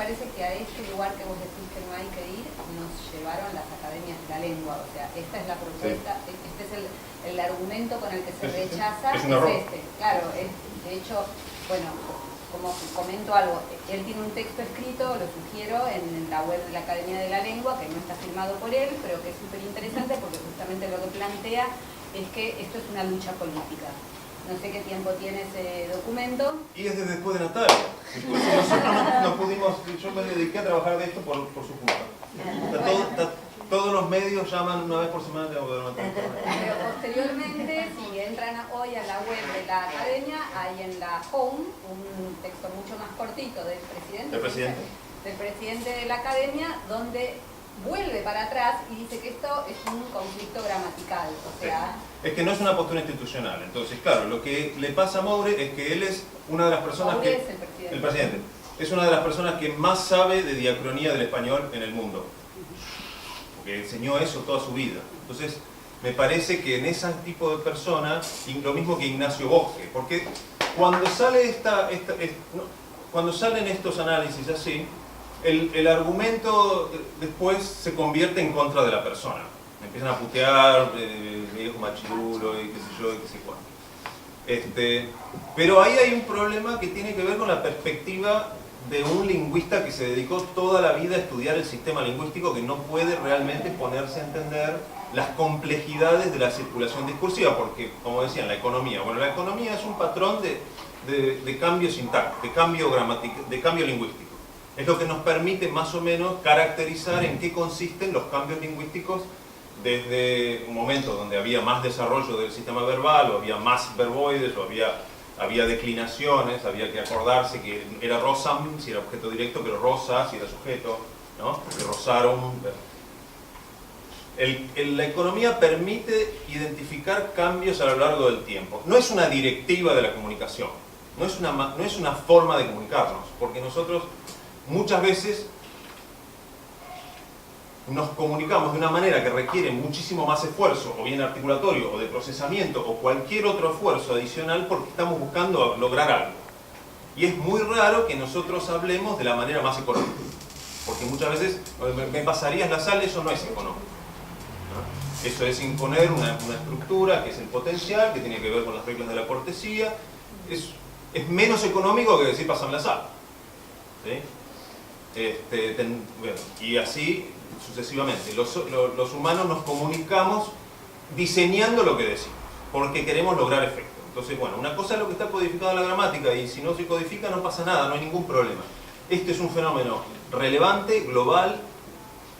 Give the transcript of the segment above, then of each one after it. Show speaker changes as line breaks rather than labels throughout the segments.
parece que a este lugar que vos decís que no hay que ir, nos llevaron las academias de la lengua. O sea, esta es la propuesta, este es el argumento con el que se rechaza,
es un error.
Claro, de hecho, bueno, como comento algo, él tiene un texto escrito, lo sugiero, en la web de la Academia de la Lengua, que no está firmado por él, pero que es súper interesante porque justamente lo que plantea es que esto es una lucha política. No sé qué tiempo tiene ese documento.
Y es desde después de Natalia. Nosotros no pudimos, yo me dediqué a trabajar de esto por su culpa. Todos los medios llaman una vez por semana, tengo que dar una temporada.
Pero posteriormente, si entran hoy a la web de la academia, hay en la home un texto mucho más cortito del presidente de la academia, donde vuelve para atrás y dice que esto es un conflicto gramatical. O sea,
es que no es una postura institucional. Entonces, claro, lo que le pasa a Moure es que él es una de las personas
Moure
que...
es el presidente.
El presidente. Es una de las personas que más sabe de diacronía del español en el mundo. Porque enseñó eso toda su vida. Entonces, me parece que en ese tipo de personas, lo mismo que Ignacio Bosque, porque cuando sale cuando salen estos análisis así, el argumento después se convierte en contra de la persona. Empiezan a putear, viejo machirulo y qué sé yo, y qué sé cuánto. Pero ahí hay un problema que tiene que ver con la perspectiva de un lingüista que se dedicó toda la vida a estudiar el sistema lingüístico, que no puede realmente ponerse a entender las complejidades de la circulación discursiva, porque, como decían, la economía es un patrón de cambio sintáctico, de cambio lingüístico. Es lo que nos permite más o menos caracterizar en qué consisten los cambios lingüísticos desde un momento donde había más desarrollo del sistema verbal, o había más verboides, o había declinaciones, había que acordarse que era rosam si era objeto directo, pero rosa si era sujeto, ¿no? Porque rosaron. La economía permite identificar cambios a lo largo del tiempo. No es una directiva de la comunicación, no es una forma de comunicarnos, porque nosotros muchas veces nos comunicamos de una manera que requiere muchísimo más esfuerzo, o bien articulatorio, o de procesamiento, o cualquier otro esfuerzo adicional, porque estamos buscando lograr algo. Y es muy raro que nosotros hablemos de la manera más económica, porque muchas veces me pasarías la sal, eso no es económico, ¿no? Eso es imponer una estructura que es el potencial, que tiene que ver con las reglas de la cortesía. Es menos económico que decir pasame la sal, ¿sí? Bueno, y así sucesivamente. Los humanos nos comunicamos diseñando lo que decimos, porque queremos lograr efecto. Entonces, bueno, una cosa es lo que está codificado en la gramática, y si no se codifica no pasa nada, no hay ningún problema. Este es un fenómeno relevante, global,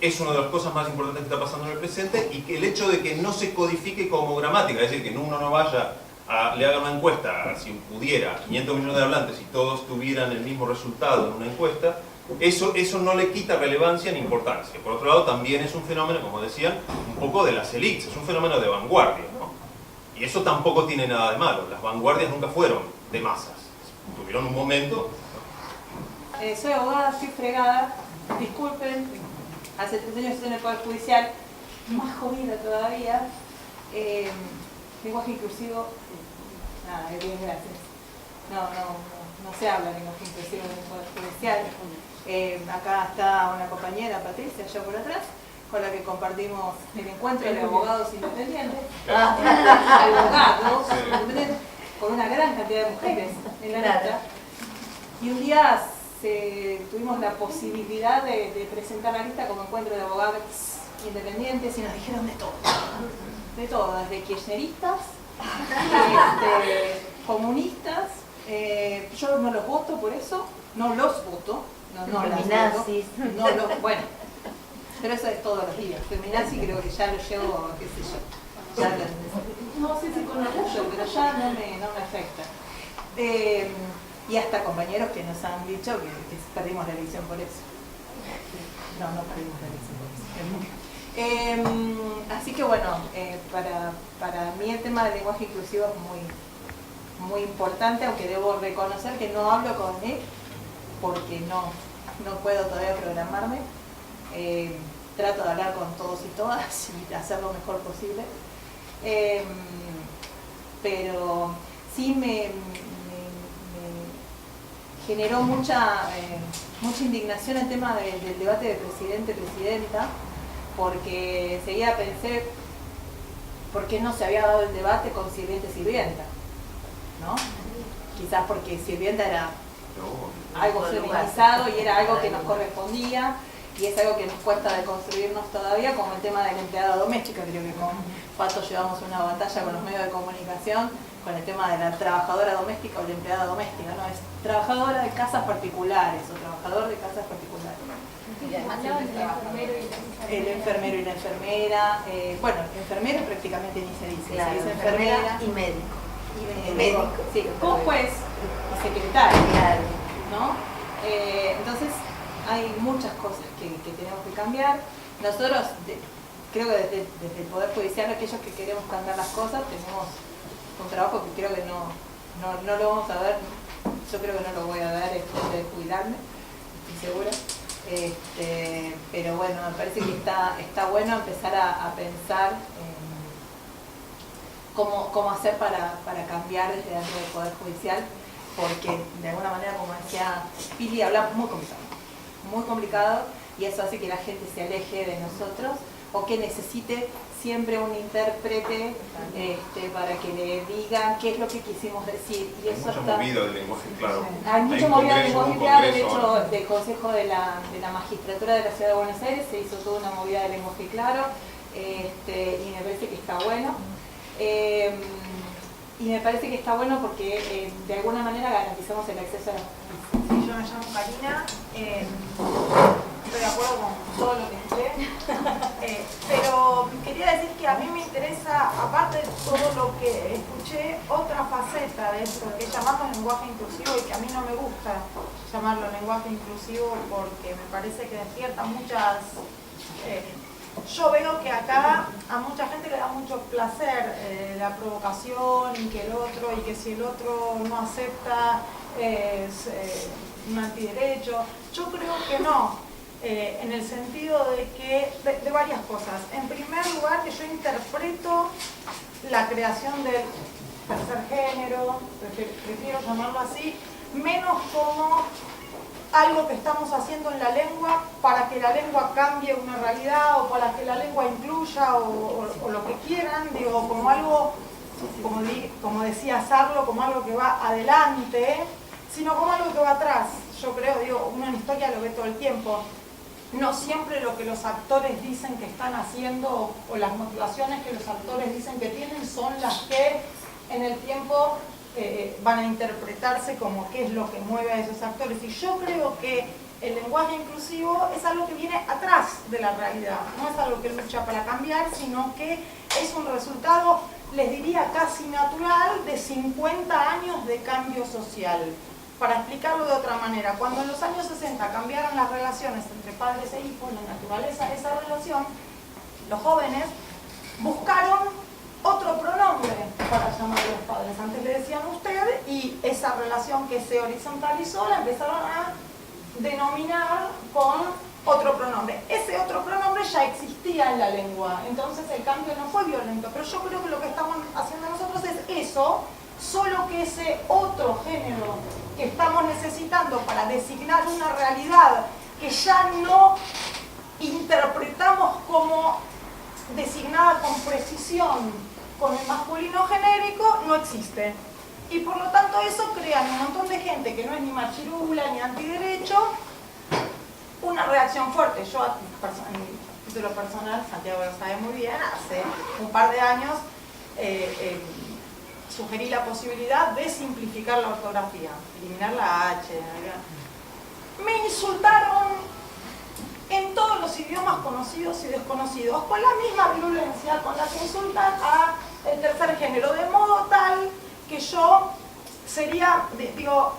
es una de las cosas más importantes que está pasando en el presente, y que el hecho de que no se codifique como gramática, es decir, que uno no vaya le haga una encuesta, si pudiera, 500 millones de hablantes y todos tuvieran el mismo resultado en una encuesta, eso no le quita relevancia ni importancia. Por otro lado, también es un fenómeno, como decían, un poco de las élites, es un fenómeno de vanguardia, ¿no? Y eso tampoco tiene nada de malo. Las vanguardias nunca fueron de masas, tuvieron un momento.
Soy abogada, estoy fregada, disculpen, hace 3 años estoy en el Poder Judicial, más jodida todavía, lenguaje inclusivo, nada, bien, gracias. No se habla lenguaje inclusivo en el Poder Judicial. Acá está una compañera, Patricia, allá por atrás, con la que compartimos el encuentro de abogados independientes. Abogados independientes, con una gran cantidad de mujeres en la lista. Y un día tuvimos la posibilidad de presentar la lista como encuentro de abogados independientes, y nos dijeron de todo. De todo, desde kirchneristas, comunistas. Yo no los voto por eso, no los voto. No las
feminazis.
Bueno, pero eso es todos los días. Feminazi creo que ya lo llevo, qué sé yo. No sé si con orgullo, pero ya no me afecta. Y hasta compañeros que nos han dicho que perdimos la elección por eso. No perdimos la elección por eso. Así que bueno, para mí el tema del lenguaje inclusivo es muy importante, aunque debo reconocer que no hablo con él porque no puedo todavía programarme. Trato de hablar con todos y todas y hacer lo mejor posible. Pero sí me generó mucha mucha indignación el tema del debate de presidente-presidenta, porque enseguida pensé, ¿por qué no se había dado el debate con sirviente-sirvienta? ¿No? Quizás porque sirvienta era algo feminizado y era algo que nos correspondía, y es algo que nos cuesta deconstruirnos todavía, como el tema de la empleada doméstica. Creo que con Pato llevamos una batalla con los medios de comunicación con el tema de la trabajadora doméstica o la empleada doméstica, ¿no? Es trabajadora de casas particulares o trabajador de casas particulares.
Y además
El enfermero y la enfermera, bueno, enfermero prácticamente ni se dice,
claro,
se dice
enfermera y médico.
médico, sí, como juez y secretario,
Claro.
¿no? Entonces hay muchas cosas que tenemos que cambiar. Nosotros, creo que desde el Poder Judicial, aquellos que queremos cambiar las cosas, tenemos un trabajo que creo que no lo vamos a ver. Yo creo que no lo voy a ver después de jubilarme, estoy segura. Pero bueno, me parece que está bueno empezar a pensar cómo hacer para cambiar desde dentro del Poder Judicial, porque de alguna manera, como decía Pili, hablamos muy complicado, y eso hace que la gente se aleje de nosotros o que necesite siempre un intérprete para que le digan qué es lo que quisimos decir. Y
hay
eso
mucha
está...
movida del lenguaje claro.
Hay mucha
un
movida del
congreso,
lenguaje
un
claro. De
congreso
hecho,
ahora.
del Consejo de la Magistratura de la Ciudad de Buenos Aires se hizo toda una movida de lenguaje claro, y me parece que está bueno. Y me parece que está bueno porque de alguna manera garantizamos el acceso a la justicia.
Sí, yo me llamo Karina, estoy de acuerdo con todo lo que escuché, pero quería decir que a mí me interesa, aparte de todo lo que escuché, otra faceta de esto que llamamos lenguaje inclusivo, y que a mí no me gusta llamarlo lenguaje inclusivo porque me parece que despierta muchas... yo veo que acá a mucha gente le da mucho placer la provocación y que el otro, y que si el otro no acepta es un antiderecho. Yo creo que no, en el sentido de que, de varias cosas. En primer lugar, que yo interpreto la creación del tercer género, prefiero llamarlo así, menos como algo que estamos haciendo en la lengua para que la lengua cambie una realidad, o para que la lengua incluya, o lo que quieran, digo, como algo, como decía Sarlo, como algo que va adelante, sino como algo que va atrás. Yo creo, digo, uno en historia lo ve todo el tiempo. No siempre lo que los actores dicen que están haciendo, o las motivaciones que los actores dicen que tienen, son las que en el tiempo van a interpretarse como qué es lo que mueve a esos actores. Y yo creo que el lenguaje inclusivo es algo que viene atrás de la realidad, no es algo que lucha para cambiar, sino que es un resultado, les diría, casi natural de 50 años de cambio social. Para explicarlo de otra manera, cuando en los años 60 cambiaron las relaciones entre padres e hijos, la naturaleza de esa relación, los jóvenes buscaron otro pronombre para llamar a los padres. Antes le decían usted, y esa relación que se horizontalizó la empezaron a denominar con otro pronombre. Ese otro pronombre ya existía en la lengua, entonces el cambio no fue violento, pero yo creo que lo que estamos haciendo nosotros es eso, solo que ese otro género que estamos necesitando para designar una realidad que ya no interpretamos como designada con precisión con el masculino genérico, no existe. Y por lo tanto eso crea en un montón de gente que no es ni machirula ni antiderecho una reacción fuerte. Yo, en mi título personal, Santiago lo sabe muy bien, hace un par de años sugerí la posibilidad de simplificar la ortografía, eliminar la H. Me insultaron en todos los idiomas conocidos y desconocidos, con la misma virulencia con la que insultan al tercer género, de modo tal que yo sería, digo,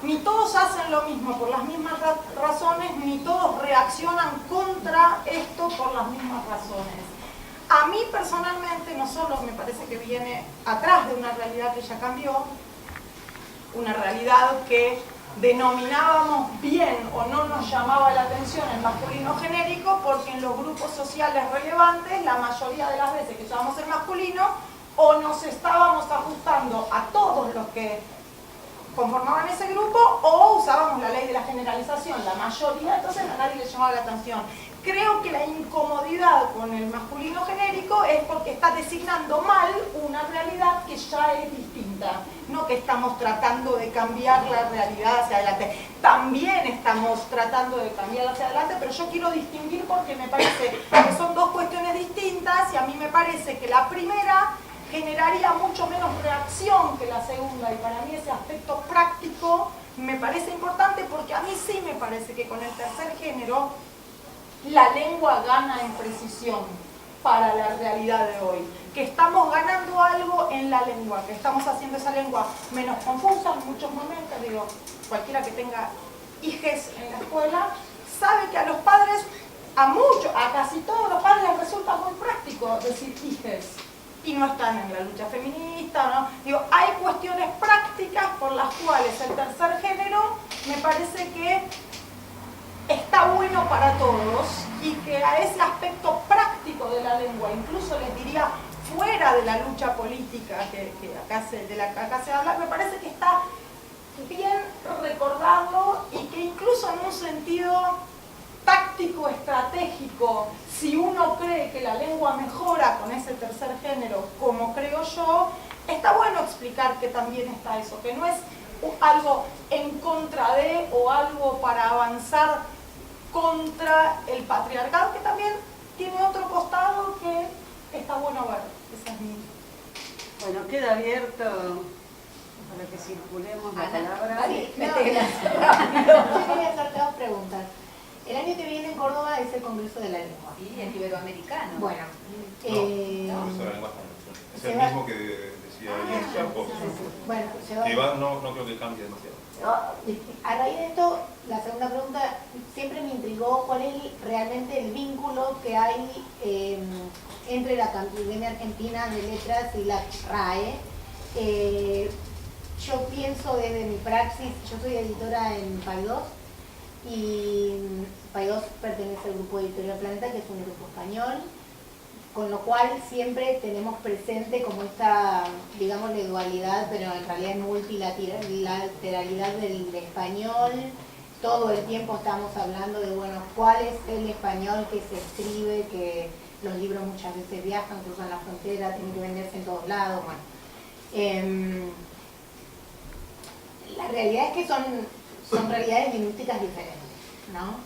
ni todos hacen lo mismo por las mismas razones, ni todos reaccionan contra esto por las mismas razones. A mí personalmente no solo me parece que viene atrás de una realidad que ya cambió, una realidad que denominábamos bien o no nos llamaba la atención el masculino genérico, porque en los grupos sociales relevantes la mayoría de las veces que usamos el masculino o nos estábamos ajustando a todos los que conformaban ese grupo, o usábamos la ley de la generalización, la mayoría, entonces a nadie le llamaba la atención. Creo que la incomodidad con el masculino genérico es porque está designando mal una realidad que ya es distinta, no que estamos tratando de cambiar la realidad hacia adelante. También estamos tratando de cambiar hacia adelante, pero yo quiero distinguir porque me parece que son dos cuestiones distintas y a mí me parece que la primera generaría mucho menos reacción que la segunda, y para mí ese aspecto práctico me parece importante porque a mí sí me parece que con el tercer género la lengua gana en precisión para la realidad de hoy, que estamos ganando algo en la lengua, que estamos haciendo esa lengua menos confusa en muchos momentos. Digo, cualquiera que tenga hijes en la escuela sabe que a los padres, a casi todos los padres les resulta muy práctico decir hijes, y no están en la lucha feminista, ¿no? Digo, hay cuestiones prácticas por las cuales el tercer género me parece que está bueno para todos, y que a ese aspecto práctico de la lengua, incluso les diría fuera de la lucha política de la que acá se habla, me parece que está bien recordarlo, y que incluso en un sentido táctico, estratégico, si uno cree que la lengua mejora con ese tercer género, como creo yo, está bueno explicar que también está eso, que no es algo en contra de o algo para avanzar contra el patriarcado, que también tiene otro costado que está bueno ver. Esa es mi...
Bueno, queda abierto para que circulemos la palabra.
Vale, no, yo quería hacerte dos preguntas. El año que viene en Córdoba es el Congreso de la Lengua.
Sí, el iberoamericano.
Bueno,
Es el mismo que decía Ian
bueno, se va.
Que va, no creo que cambie demasiado.
A raíz de esto, la segunda pregunta, siempre me intrigó cuál es realmente el vínculo que hay entre la Academia Argentina de Letras y la RAE. Yo pienso desde mi praxis, yo soy editora en Paidós, y Paidós pertenece al grupo editorial Planeta, que es un grupo español, con lo cual siempre tenemos presente como esta, digamos, dualidad, pero en realidad es multilateralidad del español. Todo el tiempo estamos hablando de, bueno, cuál es el español que se escribe, que los libros muchas veces viajan, cruzan la frontera, tienen que venderse en todos lados. Bueno, la realidad es que son realidades lingüísticas diferentes, ¿no?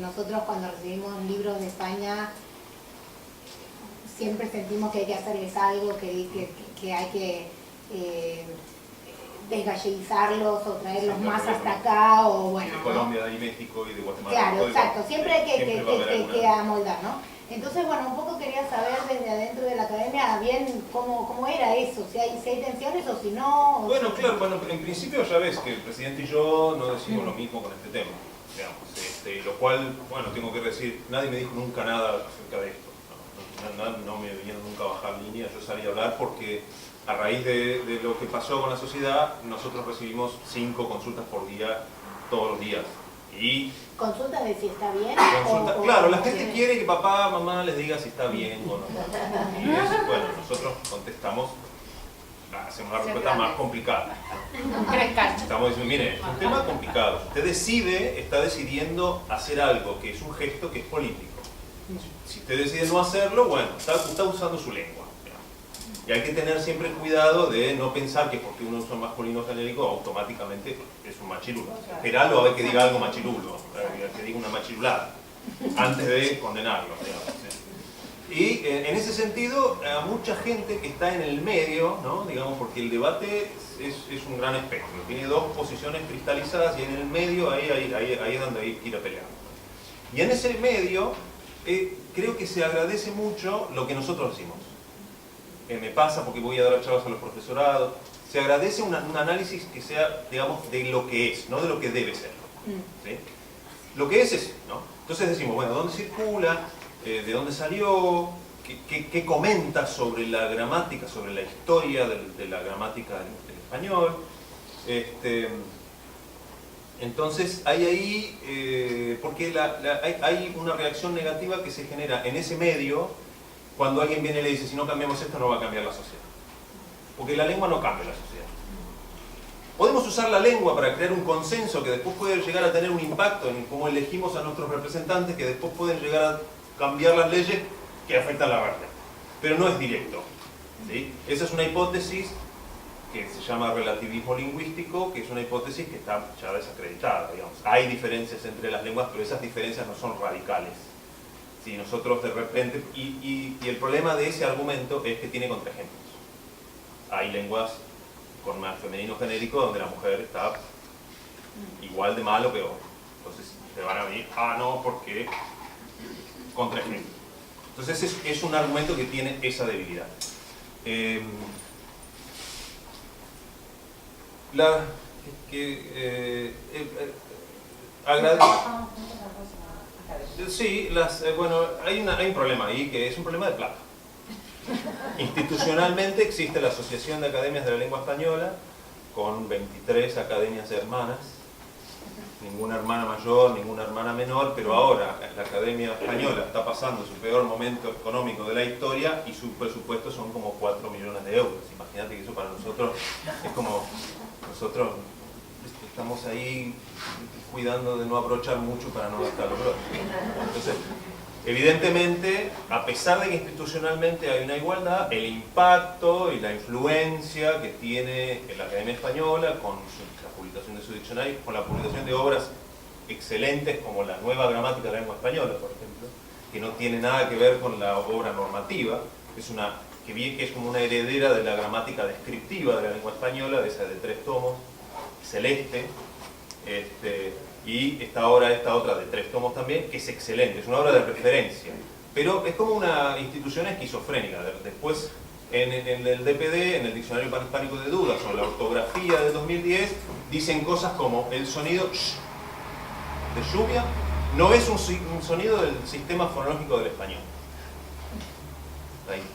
Nosotros cuando recibimos libros de España siempre sentimos que hay que hacerles algo, que hay que desgalleguizarlos o traerlos más hasta acá, o bueno,
de Colombia, y México y de Guatemala.
Claro, exacto, siempre hay que
alguna...
amoldar, ¿no? Entonces, bueno, un poco quería saber desde adentro de la academia bien cómo era eso, si hay tensiones o si no.
Bueno, claro, bueno, en principio ya ves que el presidente y yo no decimos lo mismo con este tema, digamos, lo cual, bueno, tengo que decir, nadie me dijo nunca nada acerca de esto. No me vinieron nunca a bajar línea, yo salí a hablar porque a raíz de lo que pasó con la sociedad, nosotros recibimos 5 consultas por día, todos los días. Y
¿consultas de si está bien?
Claro, la gente quiere que papá, mamá les diga si está bien o no. Y eso, bueno, nosotros contestamos, hacemos una respuesta más complicada. Estamos diciendo, mire, es un tema complicado. Usted está decidiendo hacer algo que es un gesto que es político. Si usted decide no hacerlo, bueno, está usando su lengua. Y hay que tener siempre cuidado de no pensar que porque uno usa masculino genérico automáticamente es un machirulo. Esperalo a ver que diga algo machirulo, que diga una machirulada, antes de condenarlo, digamos. Y en ese sentido, a mucha gente que está en el medio, ¿no? Digamos, porque el debate es un gran espectro, tiene 2 posiciones cristalizadas, y en el medio ahí es donde hay que ir a pelear. Y en ese medio creo que se agradece mucho lo que nosotros decimos. Me pasa porque voy a dar charlas a los profesorados. Se agradece un análisis que sea, digamos, de lo que es, no de lo que debe ser. ¿Sí? Lo que es, ¿no? Entonces decimos, bueno, ¿dónde circula? ¿De dónde salió? ¿Qué comenta sobre la gramática, sobre la historia de la gramática del español? Entonces hay ahí, porque hay una reacción negativa que se genera en ese medio cuando alguien viene y le dice, si no cambiamos esto no va a cambiar la sociedad. Porque la lengua no cambia la sociedad. Podemos usar la lengua para crear un consenso que después puede llegar a tener un impacto en cómo elegimos a nuestros representantes, que después pueden llegar a cambiar las leyes que afectan la verdad. Pero no es directo, ¿sí? Esa es una hipótesis que se llama relativismo lingüístico, que es una hipótesis que está ya desacreditada, digamos. Hay diferencias entre las lenguas, pero esas diferencias no son radicales. Si nosotros de repente... Y el problema de ese argumento es que tiene contraejemplos. Hay lenguas con más femenino genérico donde la mujer está igual de mal o peor. Entonces te van a venir, no, porque contraejemplo. Entonces es un argumento que tiene esa debilidad. Sí, bueno, hay un problema ahí que es un problema de plata. Institucionalmente existe la Asociación de Academias de la Lengua Española con 23 academias hermanas, ninguna hermana mayor, ninguna hermana menor, pero ahora la Academia Española está pasando su peor momento económico de la historia y su presupuesto son como 4 millones de euros. Imagínate que eso para nosotros es como, nosotros estamos ahí cuidando de no abrochar mucho para no gastar los broches. Entonces, evidentemente, a pesar de que institucionalmente hay una igualdad, el impacto y la influencia que tiene la Academia Española con la publicación de su diccionario, con la publicación de obras excelentes como la Nueva Gramática de la Lengua Española, por ejemplo, que no tiene nada que ver con la obra normativa, que es como una heredera de la gramática descriptiva de la lengua española, de esa de 3 tomos, celeste, y esta otra de 3 tomos también, que es excelente, es una obra de referencia, pero es como una institución esquizofrénica. Después, en el DPD, en el Diccionario Panhispánico de Dudas, o la ortografía de 2010, dicen cosas como el sonido sh de lluvia no es un sonido del sistema fonológico del español.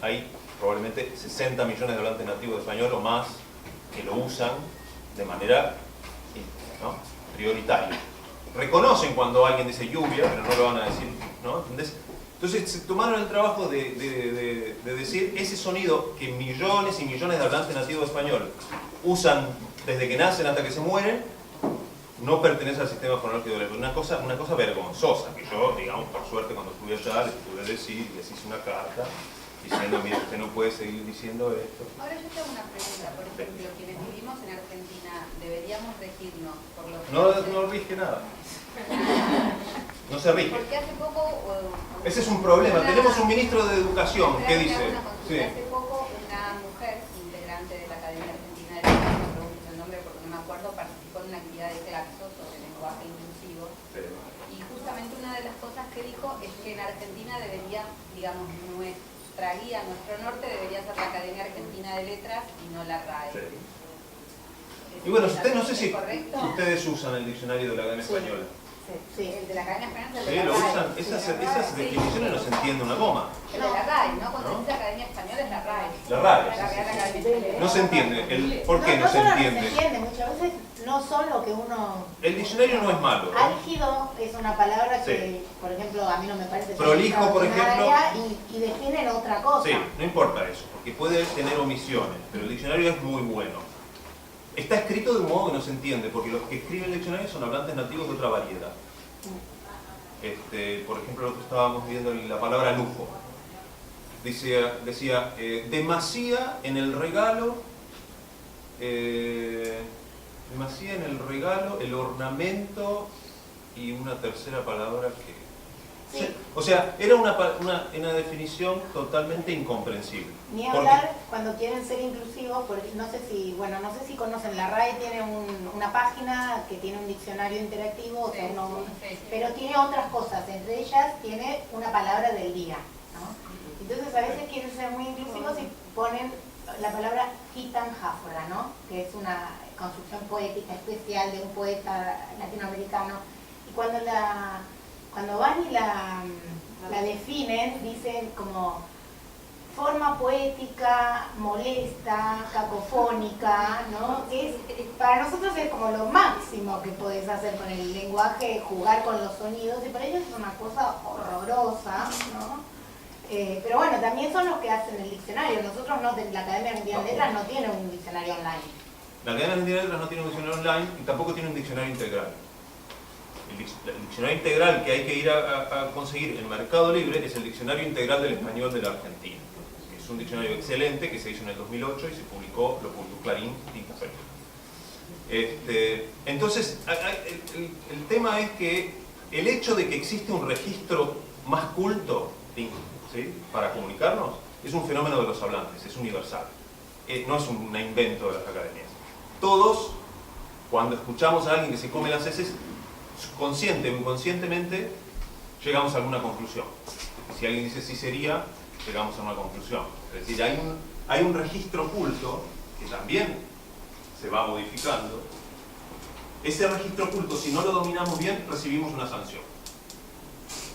Hay probablemente 60 millones de hablantes nativos de español o más que lo usan de manera prioritaria. Reconocen cuando alguien dice lluvia, pero no lo van a decir, ¿no? Entonces se tomaron el trabajo de decir ese sonido que millones y millones de hablantes nativos de español usan desde que nacen hasta que se mueren, no pertenece al sistema fonológico del español. Una cosa vergonzosa, que yo, digamos, por suerte cuando estuve allá les pude decir, les hice una carta diciendo, mira, usted no puede seguir diciendo esto.
Ahora yo tengo una pregunta, por ejemplo, quienes vivimos en Argentina, ¿deberíamos regirnos por lo que...
No rige nada. No se rige.
Porque hace poco...
Ese es un problema. Tenemos un ministro de Educación, ¿qué dice?
Sí. Hace poco una mujer, integrante de la Academia Argentina de Lengua, no pregunto el nombre porque no me acuerdo, participó en una actividad de Claxo sobre lenguaje inclusivo. Sí. Y justamente una de las cosas que dijo es que en Argentina debería, digamos, nuestra guía, nuestro norte debería ser la Academia Argentina de Letras y no la RAE. Sí.
Y bueno, no sé si ustedes usan el diccionario de la Academia Española.
Sí, el de la Academia Española.
Sí, lo usan. Esas definiciones no se entiende una goma.
El de la RAE, ¿no? Cuando dice Academia Española es la RAE.
La RAE.
La Real Academia Española.
No se entiende. ¿Por qué no se entiende?
No se entiende, muchas veces no son lo que uno...
El diccionario no es malo, ¿no?
Álgido es una palabra que, por ejemplo, a mí no me parece...
Prolijo, por ejemplo.
Y definen otra cosa.
Sí, no importa eso, porque puede tener omisiones, pero el diccionario es muy bueno. Está escrito de un modo que no se entiende, porque los que escriben el diccionario son hablantes nativos de otra variedad. Por ejemplo, lo que estábamos viendo la palabra lujo. Decía demasía en el regalo, el ornamento y una tercera palabra que... Sí. O sea, era una definición totalmente incomprensible.
Ni hablar cuando quieren ser inclusivos, porque no sé si conocen, la RAE tiene una página que tiene un diccionario interactivo, pero tiene otras cosas, entre ellas tiene una palabra del día, ¿no? Entonces a veces quieren ser muy inclusivos y ponen la palabra gitanjáfora, ¿no? Que es una construcción poética especial de un poeta latinoamericano, y cuando van y la definen, dicen como forma poética, molesta, cacofónica, ¿no? Para nosotros es como lo máximo que podés hacer con el lenguaje, jugar con los sonidos, y para ellos es una cosa horrorosa, ¿no? Pero bueno, también son los que hacen el diccionario. Nosotros la Academia Mundial de Letras no tiene un diccionario online.
La Academia Argentina de Letras no tiene un diccionario online y tampoco tiene un diccionario integral. El diccionario integral que hay que ir a conseguir en Mercado Libre es el Diccionario Integral del Español de la Argentina. Es un diccionario excelente que se hizo en el 2008 y se publicó, lo publicó Clarín y Café. Entonces, el tema es que el hecho de que existe un registro más culto, ¿sí?, para comunicarnos, es un fenómeno de los hablantes, es universal. No es un invento de las academias. Todos, cuando escuchamos a alguien que se come las heces, consciente o inconscientemente, llegamos a alguna conclusión. Si alguien dice sí sería, llegamos a una conclusión. Es decir, hay un registro oculto que también se va modificando. Ese registro oculto, si no lo dominamos bien, recibimos una sanción,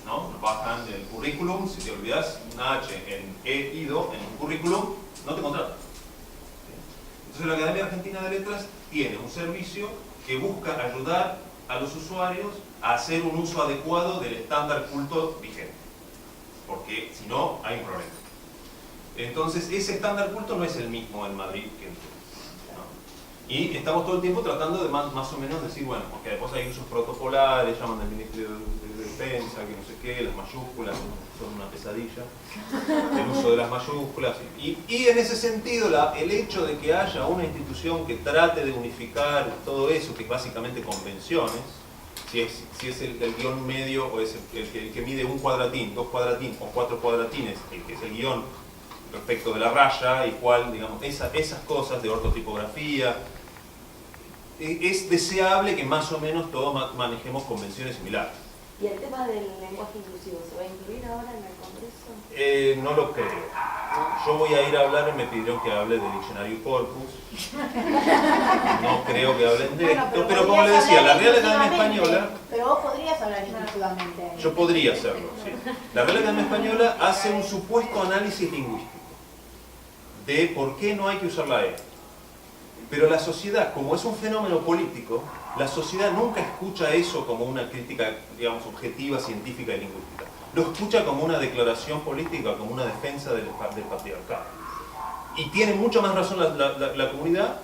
¿no? Nos bajan del currículum. Si te olvidas una H en he ido en un currículum, no te contratan. Entonces la Academia Argentina de Letras tiene un servicio que busca ayudar a los usuarios a hacer un uso adecuado del estándar culto vigente, porque si no hay un problema. Entonces ese estándar culto no es el mismo en Madrid que en Turín, ¿no? Y estamos todo el tiempo tratando de más o menos decir, bueno, porque después hay usos protocolares, llaman del Ministerio de Defensa, que no sé qué, las mayúsculas son una pesadilla, el uso de las mayúsculas. Y en ese sentido, el hecho de que haya una institución que trate de unificar todo eso, que es básicamente convenciones, si es el guión medio o es el que mide un cuadratín, 2 cuadratines o 4 cuadratines, el que es el guión respecto de la raya, igual, digamos, esas cosas de ortotipografía, es deseable que más o menos todos manejemos convenciones similares.
¿Y el tema del lenguaje inclusivo se va a incluir ahora en el Congreso?
No lo creo. Yo voy a ir a hablar y me pidieron que hable del diccionario corpus. No creo que hablen de esto, pero como le decía, la Real Academia Española...
Pero vos podrías hablar inclusivamente.
Yo podría hacerlo, sí. La Real Academia Española hace un supuesto análisis lingüístico de por qué no hay que usar la E. Pero la sociedad, como es un fenómeno político, la sociedad nunca escucha eso como una crítica, digamos, objetiva, científica y lingüística. Lo escucha como una declaración política, como una defensa del patriarcado. Y tiene mucho más razón la comunidad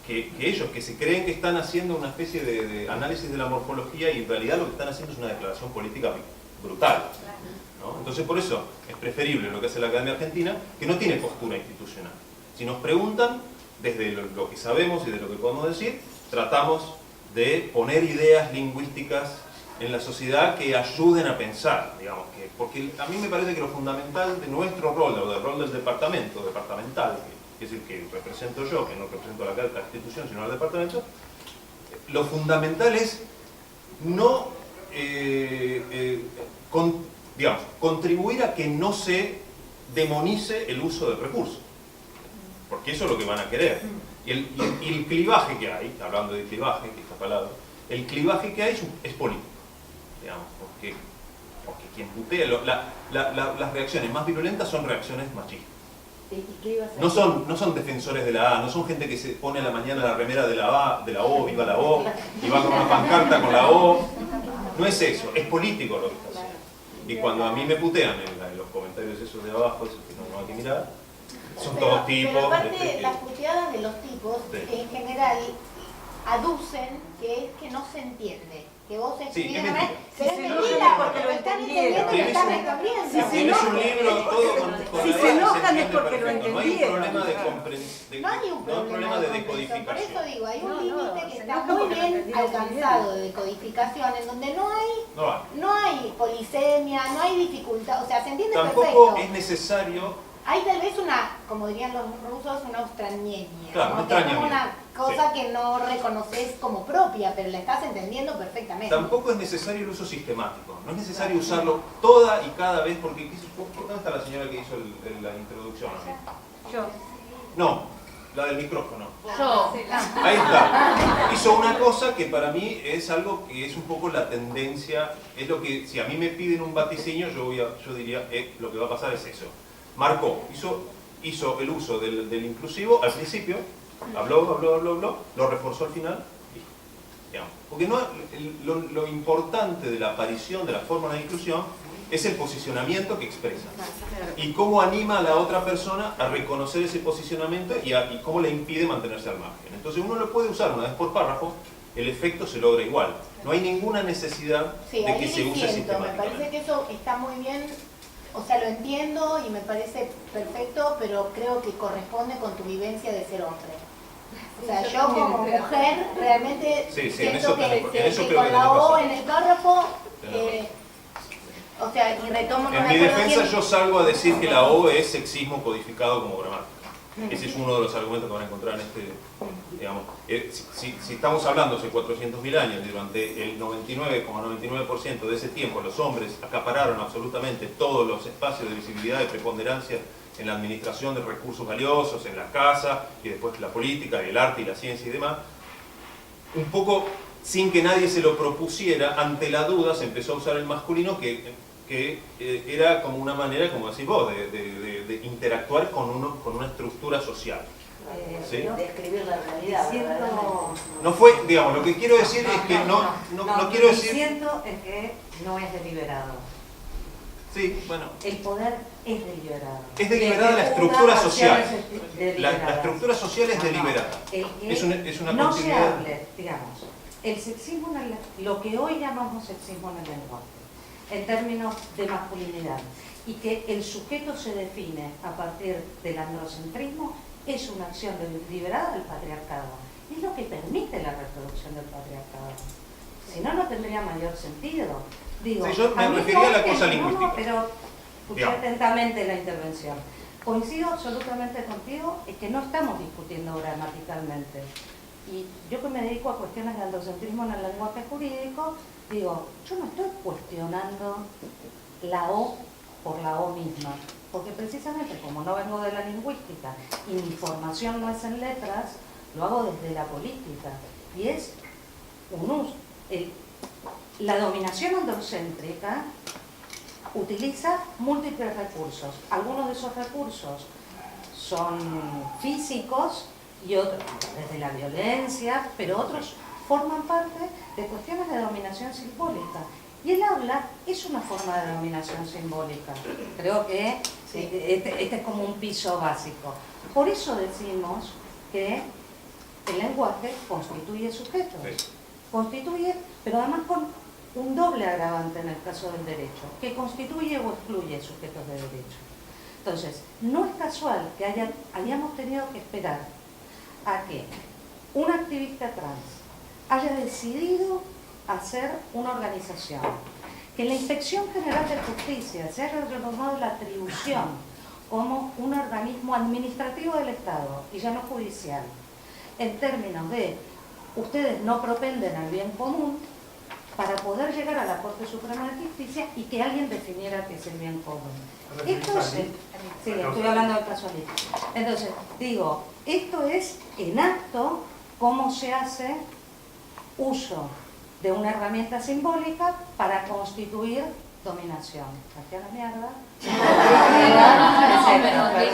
que ellos, que se creen que están haciendo una especie de análisis de la morfología y en realidad lo que están haciendo es una declaración política brutal, ¿no? Entonces por eso es preferible lo que hace la Academia Argentina, que no tiene postura institucional. Si nos preguntan, desde lo que sabemos y de lo que podemos decir, tratamos de poner ideas lingüísticas en la sociedad que ayuden a pensar, digamos, porque a mí me parece que lo fundamental de nuestro rol, o del rol del departamento, departamental, que es el que represento yo, que no represento a la institución, sino al departamento, lo fundamental es no, contribuir a que no se demonice el uso del recurso, porque eso es lo que van a querer. Y el clivaje que hay, hablando de clivaje, que esta palabra, el clivaje que hay es político, digamos, porque quien putea, las reacciones más virulentas son reacciones machistas. No son defensores de la A, no son gente que se pone a la mañana la remera de la O, viva la O, y va con una pancarta con la O. No es eso, es político lo que está haciendo. Y cuando a mí me putean en los comentarios esos de abajo, esos que no hay que mirar, son todos tipos.
Pero aparte, las puteadas de los tipos,
sí,
en general, aducen que es que no se entiende. Que vos escribís de una manera, pero es mentira, porque lo están entendiendo y lo están respondiendo.
Si se
Tienes un libro todo con
si se enojan es porque lo
perfecto.
entendieron.
No hay un problema de comprensión,
No hay un problema
de
Por
decodificación.
eso digo, hay un
No,
límite
se
que está
enojan
muy
porque lo
bien
entendieron muy
alcanzado de decodificación, en donde no hay polisemia, no hay dificultad, o sea, se entiende
Tampoco
perfecto.
es necesario.
Hay tal vez una, como dirían los rusos, una ustrañenia,
Claro,
¿no? Que es como una cosa que no reconoces como propia, pero la estás entendiendo perfectamente.
Tampoco es necesario el uso sistemático, no es necesario usarlo toda y cada vez, porque ¿dónde está la señora que hizo la introducción?
Yo.
No, la del micrófono.
Yo.
Ahí está. Hizo una cosa que para mí es algo que es un poco la tendencia, es lo que, si a mí me piden un vaticinio, yo diría, lo que va a pasar es eso. Marcó, hizo el uso del inclusivo al principio, habló, lo reforzó al final, y, digamos, porque no, lo importante de la aparición de las fórmulas de inclusión es el posicionamiento que expresa. Y cómo anima a la otra persona a reconocer ese posicionamiento y cómo le impide mantenerse al margen. Entonces uno lo puede usar una vez por párrafo, el efecto se logra igual. No hay ninguna necesidad de que se use
me
sistemáticamente.
parece que eso está muy bien, o sea, lo entiendo y me parece perfecto, pero creo que corresponde con tu vivencia de ser hombre. O sea, yo como mujer realmente siento que con la O en el párrafo, o sea, y retomo...
En mi defensa yo salgo a decir que la O es sexismo codificado como gramática. Ese es uno de los argumentos que van a encontrar en este, digamos, si estamos hablando hace 400.000 años, durante el 99,99% de ese tiempo los hombres acapararon absolutamente todos los espacios de visibilidad y preponderancia en la administración de recursos valiosos, en la casa, y después la política, el arte y la ciencia y demás, un poco sin que nadie se lo propusiera, ante la duda se empezó a usar el masculino que era como una manera, como decís vos, de interactuar con una estructura social. ¿Sí?
De escribir la realidad.
No fue, digamos, lo que quiero decir es que no quiero decir...
Lo que siento es que no es deliberado.
Sí, bueno.
El poder es deliberado.
Es deliberada la estructura social. La estructura social es deliberada. Es una
no se
continuidad.
hable, digamos, el sexismo, lo que hoy llamamos sexismo en el lenguaje, en términos de masculinidad, y que el sujeto se define a partir del androcentrismo, es una acción deliberada del patriarcado. Es lo que permite la reproducción del patriarcado. Si no, no tendría mayor sentido. Digo,
Sí, yo me refería a la cosa lingüística.
Pero escuché atentamente la intervención. Coincido absolutamente contigo en que no estamos discutiendo gramaticalmente. Y yo que me dedico a cuestiones de androcentrismo en el lenguaje jurídico, digo, yo no estoy cuestionando la O por la O misma, porque precisamente como no vengo de la lingüística y mi formación no es en letras, lo hago desde la política. Y es un uso. La dominación androcéntrica utiliza múltiples recursos. Algunos de esos recursos son físicos y otros desde la violencia, pero otros forman parte de cuestiones de dominación simbólica. Y el habla es una forma de dominación simbólica. Creo que este es como un piso básico. Por eso decimos que el lenguaje constituye sujetos. Constituye, pero además con un doble agravante en el caso del derecho, que constituye o excluye sujetos de derecho. Entonces, no es casual que hayamos tenido que esperar a que un activista trans haya decidido hacer una organización, que la Inspección General de Justicia se haya retomado la atribución como un organismo administrativo del Estado y ya no judicial, en términos de ustedes no propenden al bien común, para poder llegar a la Corte Suprema de Justicia y que alguien definiera qué es el bien común. Esto es, sí, estoy hablando del caso Alí. Entonces, digo, esto es en acto cómo se hace uso de una herramienta simbólica para constituir dominación. ¿Hacia la mierda?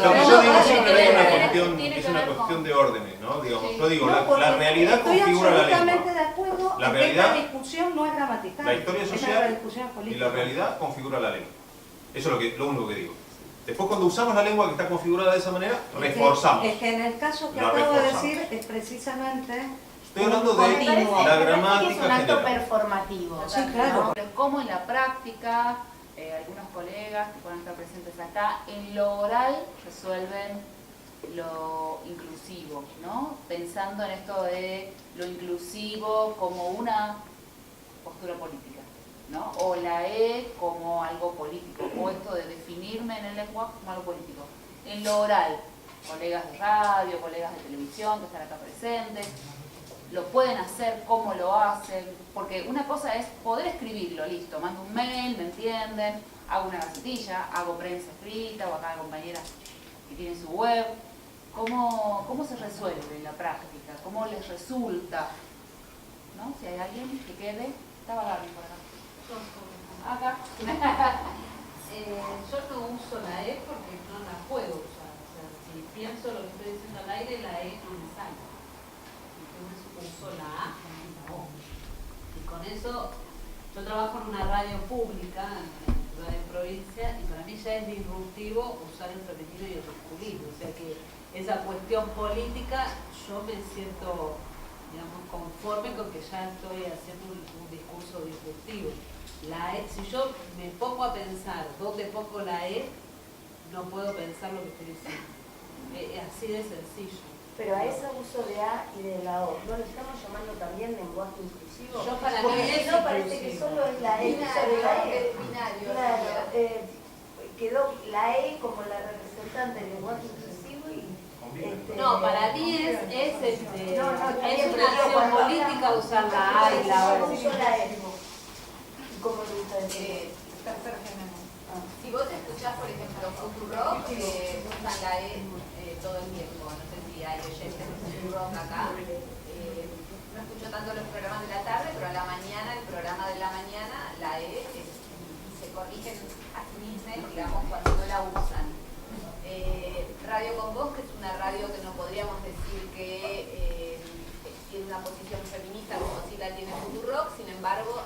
Lo que yo digo siempre es una cuestión de órdenes, ¿no? Digamos, yo digo, la realidad configura la lengua.
Estoy absolutamente de acuerdo
La
en que
realidad,
esta discusión no es gramatical.
La historia
es una
social
discusión
y
política.
la realidad configura la lengua. Eso es lo único que digo. Después, cuando usamos la lengua que está configurada de esa manera, reforzamos.
Es que en el caso que
La
acabo de
reforzamos.
decir es precisamente...
Estoy hablando de la gramática
es un acto
general.
performativo.
Sí, claro.
Pero como en la práctica, algunos colegas que pueden estar presentes acá, en lo oral resuelven lo inclusivo, ¿no? Pensando en esto de lo inclusivo como una postura política, ¿no? O la E como algo político, o esto de definirme en el lenguaje como algo político. En lo oral, colegas de radio, colegas de televisión que están acá presentes, lo pueden hacer, cómo lo hacen, porque una cosa es poder escribirlo, listo, mando un mail, me entienden, hago una gacetilla, hago prensa escrita, o acá hay compañeras que tienen su web. ¿Cómo se resuelve en la práctica? ¿Cómo les resulta? ¿No? Si hay alguien que quede, estaba Gaby por acá. Acá.
Yo no uso la E porque no la puedo usar. O sea, si pienso lo que estoy diciendo al aire, la E no me sale. Entonces uso la A y la O. Y con eso, yo trabajo en una radio pública, en radio en provincia, y para mí ya es disruptivo usar el femenino y el masculino. O sea que esa cuestión política, yo me siento, digamos, conforme con que ya estoy haciendo un discurso disruptivo. La E, si yo me pongo a pensar dónde pongo la E, no puedo pensar lo que estoy diciendo. Es así de sencillo.
Pero a ese uso de A y de la O, ¿no lo estamos llamando también lenguaje inclusivo?
Yo para
Porque
mí es
no parece que
inclusivo.
solo es la E, solo la E.
Binario.
Claro, quedó la E como la representante del lenguaje inclusivo y...
No, para mí es
No,
una
pero
acción política usar la A y la O.
Uso la E. ¿Cómo le gusta decir?
Tercer género.
Si vos escuchás, por ejemplo, Futurock, usan la E todo el tiempo. No sé si hay oyentes de Futurock acá. No escucho tanto los programas de la tarde, pero a la mañana, el programa de la mañana, la E se corrigen a sí mismos, digamos, cuando no la usan. Radio Con Voz, que es una radio que no podríamos decir que tiene una posición feminista como si la tiene Futurock, sin embargo,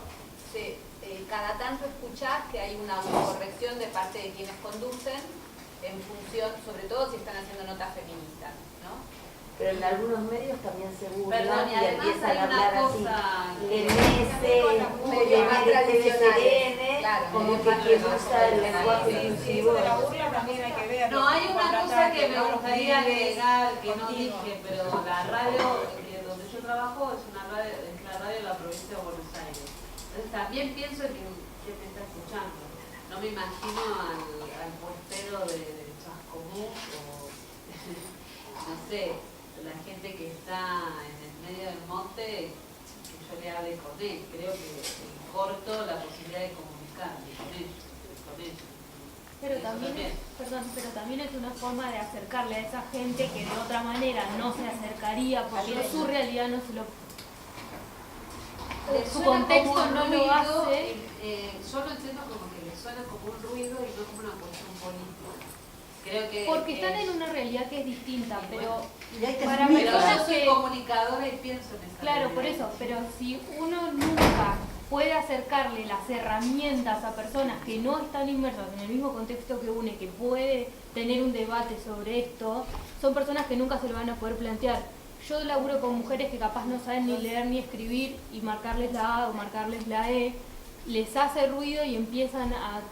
cada tanto escuchás que hay una corrección de parte de quienes conducen en función, sobre todo si están haciendo notas feministas, ¿no?
Pero en algunos medios también se burlan
Perdón, y
y
además
empiezan
hay
a
una
hablar así.
cosa
En TVCN,
claro,
como
medios
que
más
quien usa el
tradicionales.
lenguaje
Sí,
inclusivo.
eso de la burla también hay que ver.
No, hay una cosa que me
no los
gustaría
pibes,
agregar, que no
contigo.
dije, pero la radio donde yo trabajo es la radio de la provincia de Buenos Aires. Entonces también pienso que me está escuchando. No me imagino al puestero de Chascomús o, no sé, la gente que está en el medio del monte, que yo le hable con él. Creo que corto la posibilidad de comunicarme con ellos.
Pero
Eso
también, pero también es una forma de acercarle a esa gente que de otra manera no se acercaría porque su realidad no se lo... Su contexto no lo hace.
Yo lo entiendo como que le suena como un ruido y no como una cuestión política. Creo que...
Porque están en una realidad que es distinta, pero
Y hay que
para
asumir.
Pero
personas
yo soy
que...
comunicadora y pienso en esa
Claro, por
realidad.
eso, pero si uno nunca puede acercarle las herramientas a personas que no están inmersas en el mismo contexto que uno y que puede tener un debate sobre esto, son personas que nunca se lo van a poder plantear. Yo laburo con mujeres que capaz no saben ni leer ni escribir y marcarles la A o marcarles la E, les hace ruido y empiezan a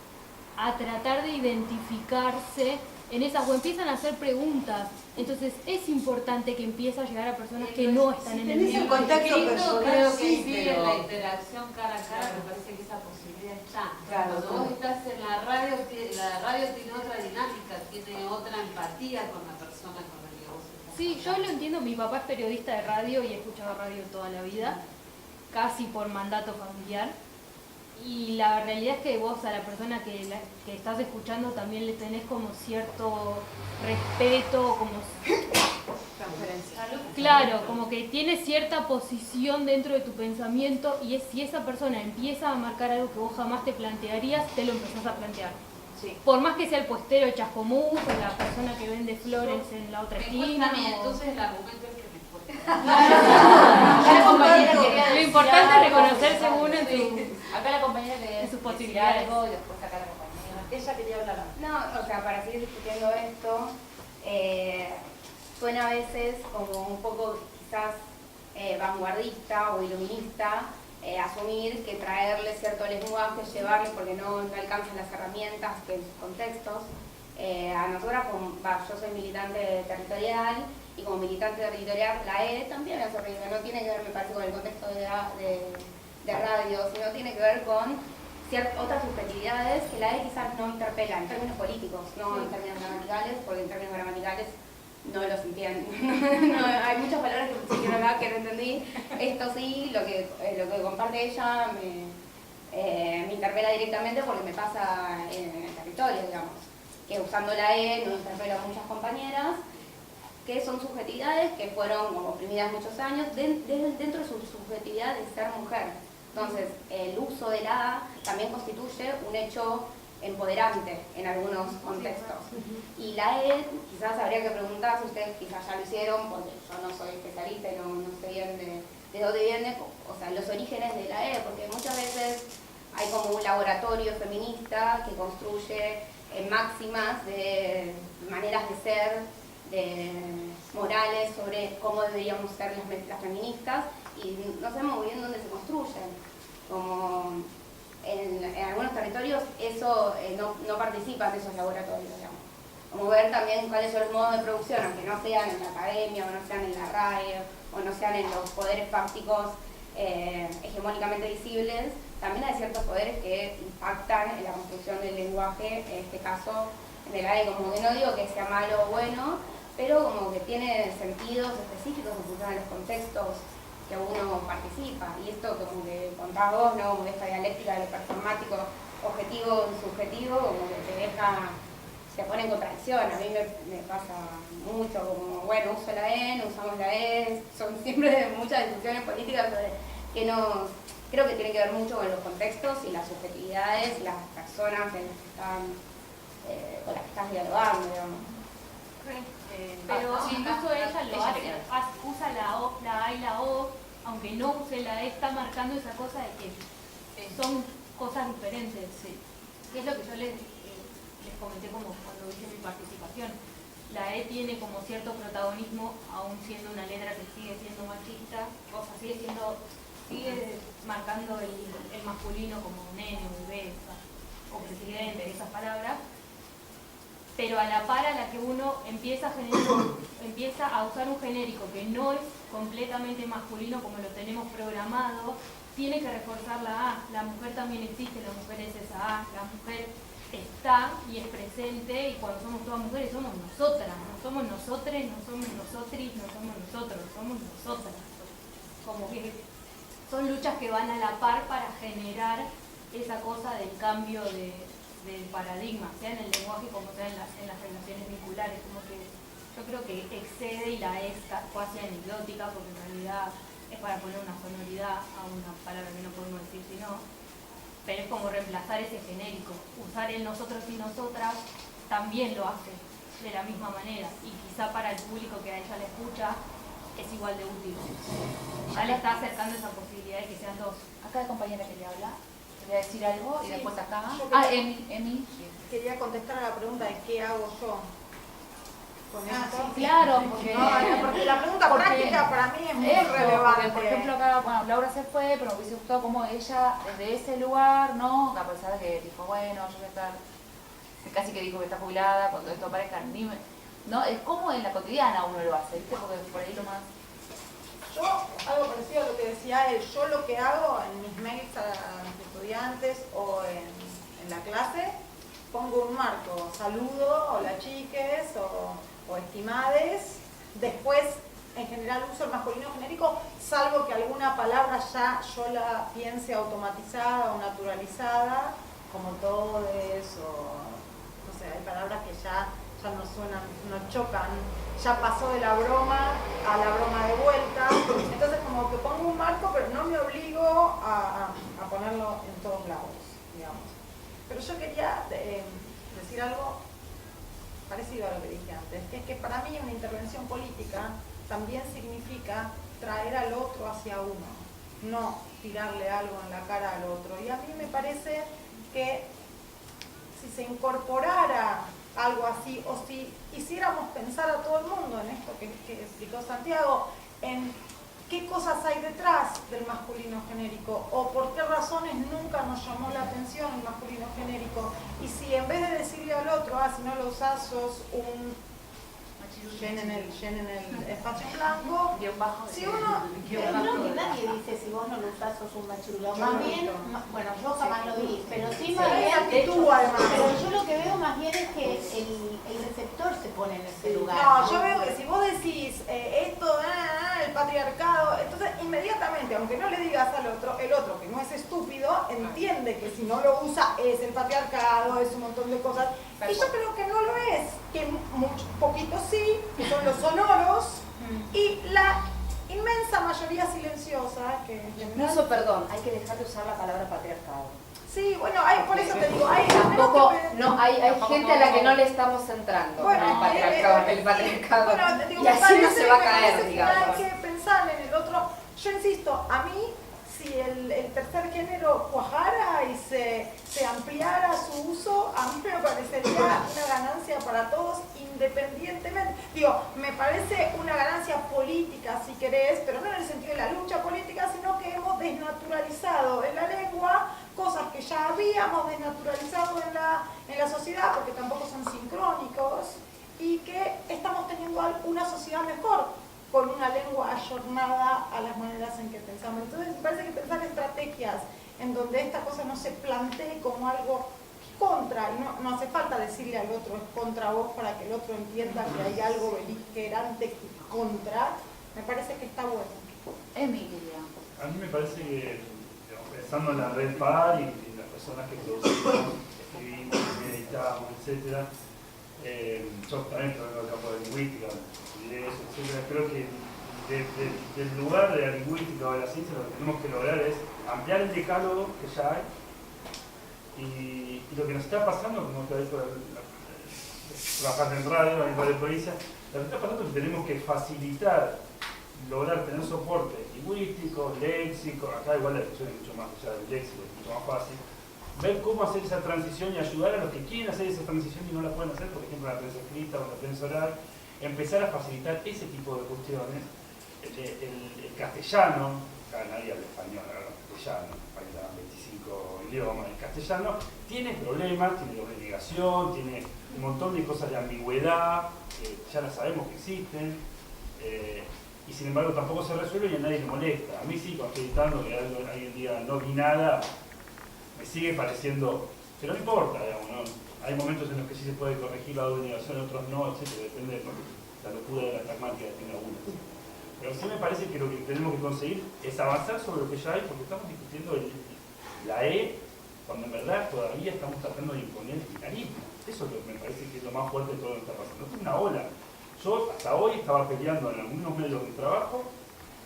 tratar de identificarse en esas, o empiezan a hacer preguntas. Entonces es importante que empiece a llegar a personas que no están en el
tenés el
mismo
contacto
contexto.
personal,
Creo que
sí,
sí,
pero-
en la interacción cara a cara me parece que esa posibilidad está.
Claro,
Cuando
claro.
vos estás en la radio tiene otra dinámica, tiene otra empatía con la persona con la que vos estás.
Sí, yo lo entiendo, mi papá es periodista de radio y he escuchado radio toda la vida, casi por mandato familiar. Y la realidad es que vos a la persona que estás escuchando también le tenés como cierto respeto, como claro, como que tiene cierta posición dentro de tu pensamiento y si esa persona empieza a marcar algo que vos jamás te plantearías, te lo empezás a plantear.
Sí.
Por más que sea el puestero de Chascomús o la persona que vende flores en la otra
Me
esquina.
cuesta a mí,
o-
entonces el argumento es que me cuesta.
La compañera quería
Lo
decir
importante es
algo.
reconocerse uno en su...
Acá la compañera quería
En sus
decir
posibilidades.
algo y después acá la compañera.
Ella quería hablar.
No, o sea, para seguir discutiendo esto, suena a veces como un poco quizás vanguardista o iluminista asumir que traerle cierto lenguaje, llevarle porque no alcanzan las herramientas que en sus contextos. A nosotras, yo soy militante territorial y como militante territorial la E también me hace ruido, no tiene que ver, me parece, con el contexto de radio, sino tiene que ver con otras subjetividades que la E quizás no interpela en términos políticos, no en términos gramaticales, porque en términos gramaticales no los entiendo. No, hay muchas palabras que pusieron acá que no entendí. Esto sí, lo que comparte ella me interpela directamente porque me pasa en el territorio, digamos. Que usando la E nos interpela a muchas compañeras, que son subjetividades que fueron como oprimidas muchos años dentro de su subjetividad de ser mujer. Entonces, el uso de la A también constituye un hecho empoderante en algunos contextos. Y la E, quizás habría que preguntarse, ustedes quizás ya lo hicieron, porque yo no soy especialista y no sé bien de dónde viene, o sea, los orígenes de la E, porque muchas veces
hay como un laboratorio feminista que construye máximas de maneras de ser, de morales sobre cómo deberíamos ser las feministas, y no sabemos muy bien dónde se construyen. Como en algunos territorios eso no participan de esos laboratorios, digamos. Como ver también cuáles son los modos de producción, aunque no sean en la academia, o no sean en la RAE, o no sean en los poderes fácticos hegemónicamente visibles, también hay ciertos poderes que impactan en la construcción del lenguaje, en este caso en el área, como que no digo que sea malo o bueno, pero como que tiene sentidos específicos en función de los contextos que uno participa. Y esto como que contabas vos, ¿no? Como esta dialéctica de lo performático, objetivo y subjetivo, como que te pone en contradicción. A mí me pasa mucho, como, bueno, uso la E, no usamos la E, son siempre muchas discusiones políticas sobre que no... Creo que tiene que ver mucho con los contextos y las subjetividades y las personas con las que estás dialogando, digamos.
Pero incluso ella lo hace, usa la O, la A y la O, aunque no use la E, está marcando esa cosa de que son cosas diferentes. Sí. Y es lo que yo les comenté como cuando hice mi participación. La E tiene como cierto protagonismo, aún siendo una letra que sigue siendo machista, o sea, sigue marcando el masculino como nene, bebé, o presidente, esas palabras, pero a la par a la que uno empieza a usar un genérico que no es completamente masculino como lo tenemos programado, tiene que reforzar la A. La mujer también existe, la mujer es esa A, la mujer está y es presente, y cuando somos todas mujeres somos nosotras, no somos nosotres, no somos nosotris, no somos nosotros, somos nosotras. Como que son luchas que van a la par para generar esa cosa del cambio del paradigma, sea en el lenguaje como sea en las relaciones vinculares. Como que yo creo que excede y la es casi anecdótica, porque en realidad es para poner una sonoridad a una palabra que no podemos decir sino, pero es como reemplazar ese genérico. Usar el nosotros y nosotras también lo hace de la misma manera, y quizá para el público que a ella le escucha es igual de útil. Ya le está acercando esa posibilidad de que sean dos.
Acá la compañera que le habla, quería decir algo y después acá. Emi.
Quería contestar a la pregunta de qué hago yo con esto.
Sí, claro,
porque la pregunta práctica para mí es muy relevante.
Por ejemplo, acá, bueno, Laura se fue, pero me hubiese gustado como ella, desde ese lugar, ¿no? A pesar de que dijo, bueno, yo voy a estar, casi que dijo que está jubilada, cuando esto aparezca, ¿no? Es como en la cotidiana uno lo hace, ¿viste? Porque por ahí lo más...
Yo, algo parecido a lo que decía él, yo lo que hago en mis mails a mis estudiantes o en la clase, pongo un marco, saludo, hola chiques, o estimades. Después, en general, uso el masculino genérico, salvo que alguna palabra ya yo la piense automatizada o naturalizada, como todes, o no sé, hay palabras que ya no suenan, no chocan, ya pasó de la broma a la broma de vuelta. Entonces como que pongo un marco, pero no me obligo a ponerlo en todos lados, digamos. Pero yo quería decir algo parecido a lo que dije antes, que es que para mí una intervención política también significa traer al otro hacia uno, no tirarle algo en la cara al otro. Y a mí me parece que si se incorporara algo así, o si hiciéramos pensar a todo el mundo en esto que explicó Santiago, en qué cosas hay detrás del masculino genérico, o por qué razones nunca nos llamó la atención el masculino genérico, y si en vez de decirle al otro, si no lo usás, sos un llenen el espacio en blanco, si uno...
Creo que nadie dice si vos no lo usás sos un machirulo. Más bien, bueno, yo jamás lo vi, pero sí más bien... Pero yo lo que veo más bien es que el receptor se pone en ese lugar.
No, yo veo que si vos decís esto, el patriarcado, entonces inmediatamente, aunque no le digas al otro, el otro, que no es estúpido, entiende que si no lo usa es el patriarcado, es un montón de cosas. Y yo creo que no lo es, que poquito sí, que son los sonoros, y la inmensa mayoría silenciosa que...
Incluso, perdón, hay que dejar de usar la palabra patriarcado.
Sí, bueno, por eso te digo, hay
gente a la que no le estamos centrando,
bueno,
el patriarcado,
bueno, te digo,
y así no se va a caer, digamos.
Hay que pensar en el otro. Yo insisto, a mí, si el tercer género cuajara y se ampliara su uso, a mí me parecería una ganancia para todos independientemente. Digo, me parece una ganancia política, si querés, pero no en el sentido de la lucha política, sino que hemos desnaturalizado en la lengua cosas que ya habíamos desnaturalizado en la sociedad, porque tampoco son sincrónicos, y que estamos teniendo una sociedad mejor, con una lengua ayornada a las maneras en que pensamos. Entonces me parece que pensar estrategias en donde esta cosa no se plantee como algo contra, y no hace falta decirle al otro es contra vos para que el otro entienda que hay algo beligerante contra, me parece que está bueno.
Emilia.
A mí me parece que, digamos, pensando en la red PAR y las personas que producimos, escribimos, editamos, etc. Yo también trabajo en el campo de lingüística, eso, etc. Creo que del lugar de la lingüística o de la ciencia lo que tenemos que lograr es ampliar el decálogo que ya hay y lo que nos está pasando, como te dicho, trabajar en radio provincia, lo que está pasando es que tenemos que facilitar, lograr tener soporte lingüístico, léxico, acá igual la discusión es mucho más allá del léxico, es mucho más fácil, ver cómo hacer esa transición y ayudar a los que quieren hacer esa transición y no la pueden hacer, por ejemplo en la prensa escrita o en la prensa oral, empezar a facilitar ese tipo de cuestiones. El castellano, acá nadie habla español, habla castellano, habla 25 idiomas, el castellano tiene problemas, tiene doble negación, tiene un montón de cosas de ambigüedad, que ya las sabemos que existen, y sin embargo tampoco se resuelve y a nadie le molesta. A mí sí, cuando estoy editando, que alguien diga no vi nada, me sigue pareciendo, pero no importa, digamos, ¿no? Hay momentos en los que sí se puede corregir la doble negación, otros no, etc. Depende de la locura de la pragmática que tenga uno. Pero sí me parece que lo que tenemos que conseguir es avanzar sobre lo que ya hay, porque estamos discutiendo la E, cuando en verdad todavía estamos tratando de imponer el binarismo. Eso es lo que me parece que es lo más fuerte de todo lo que está pasando. Es una ola. Yo hasta hoy estaba peleando en algunos medios de trabajo